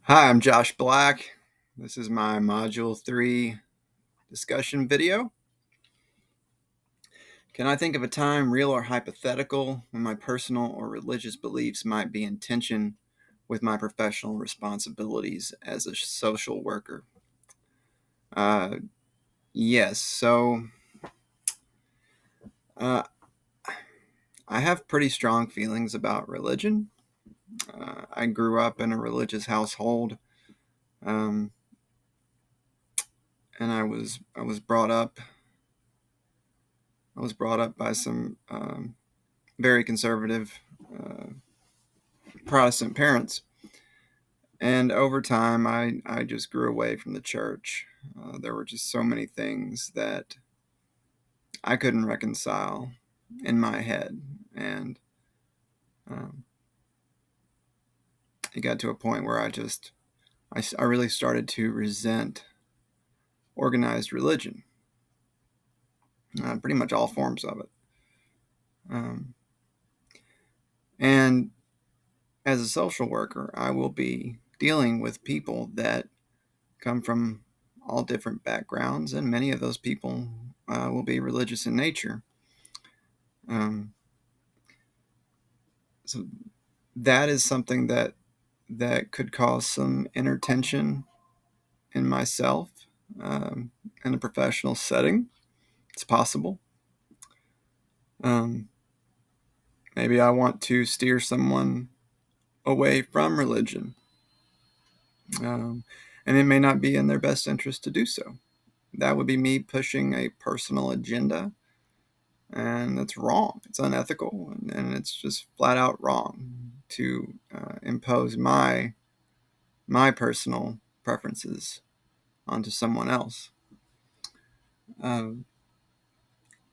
Hi, I'm Josh Black. This is my Module 3 discussion video. Can I think of a time, real or hypothetical, when my personal or religious beliefs might be in tension with my professional responsibilities as a social worker? Uh, yes. Uh, I have pretty strong feelings about religion. I grew up in a religious household, um, and I was brought up. I was brought up by some very conservative uh, Protestant parents. And over time, I just grew away from the church. There were just so many things that I couldn't reconcile in my head. And um, it got to a point where I really started to resent organized religion, pretty much all forms of it. Um, and as a social worker, I will be dealing with people that come from all different backgrounds, and many of those people will be religious in nature. Um, so that is something that could cause some inner tension in myself in a professional setting. It's possible. Um, Maybe I want to steer someone away from religion, um, and it may not be in their best interest to do so. That would be me pushing a personal agenda, and it's wrong. It's unethical, and it's just flat out wrong to impose my personal preferences onto someone else. Um,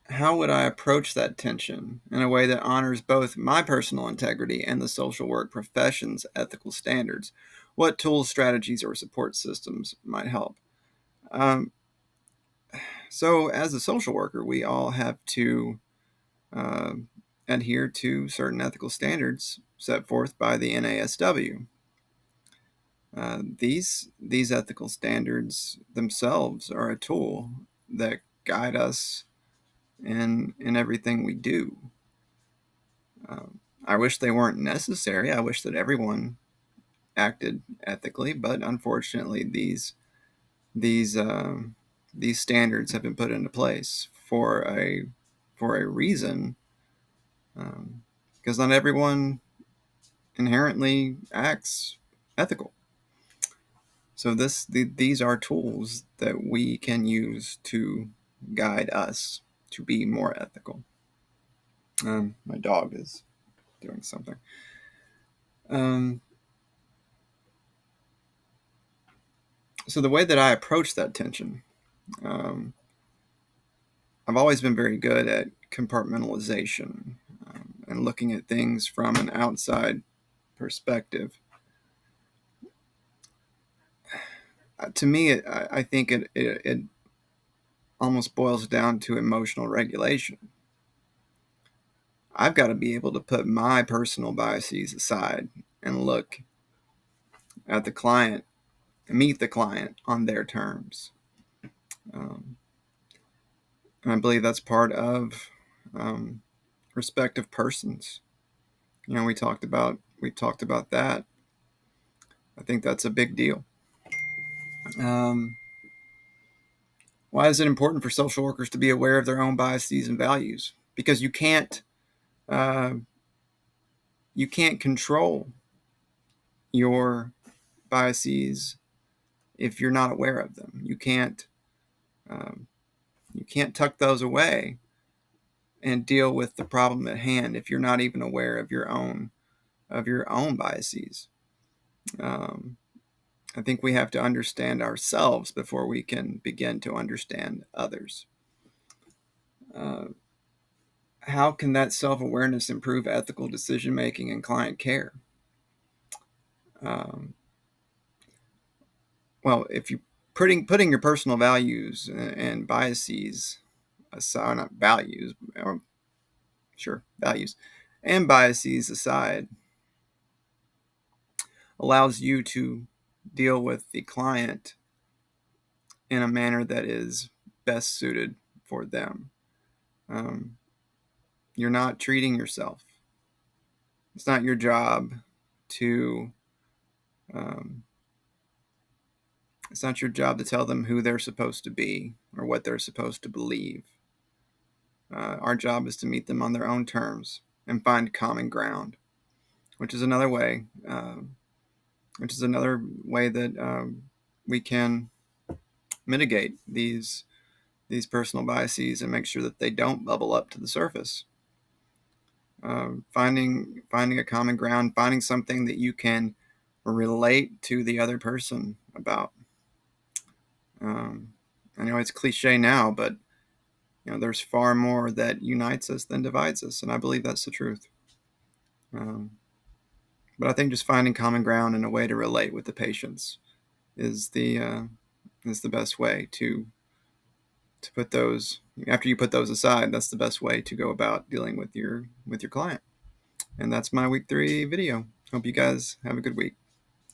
how would I approach that tension in a way that honors both my personal integrity and the social work profession's ethical standards? What tools, strategies, or support systems might help? Um, so, as a social worker, we all have to uh, adhere to certain ethical standards set forth by the NASW. These ethical standards themselves are a tool that guide us in everything we do. I wish they weren't necessary. I wish that everyone acted ethically, but unfortunately, these these standards have been put into place for a reason, because not everyone inherently acts ethical. So these are tools that we can use to guide us to be more ethical. My dog is doing something. Um, so the way that I approach that tension, um, I've always been very good at compartmentalization and looking at things from an outside perspective. To me, I think it almost boils down to emotional regulation. I've got to be able to put my personal biases aside and look at the client, meet the client on their terms. Um, and I believe that's part of um, respect of persons. You know, we talked about that. I think that's a big deal. Um, why is it important for social workers to be aware of their own biases and values? Because uh, you can't control your biases if you're not aware of them. Um, you can't tuck those away and deal with the problem at hand if you're not even aware of your own biases. Um, I think we have to understand ourselves before we can begin to understand others. Uh, how can that self awareness improve ethical decision making and client care? Um, well, if you putting your personal values and biases aside, not values, or sure values and biases aside, allows you to deal with the client in a manner that is best suited for them. You're not treating yourself. It's not your job to it's not your job to tell them who they're supposed to be or what they're supposed to believe. Our job is to meet them on their own terms and find common ground, which is another way that we can mitigate these personal biases and make sure that they don't bubble up to the surface. Finding a common ground, finding something that you can relate to the other person about. I know it's cliche now, but there's far more that unites us than divides us, and I believe that's the truth. But I think just finding common ground and a way to relate with the patients is the best way to put those. After you put those aside, that's the best way to go about dealing with your client. And that's my week 3 video. Hope you guys have a good week.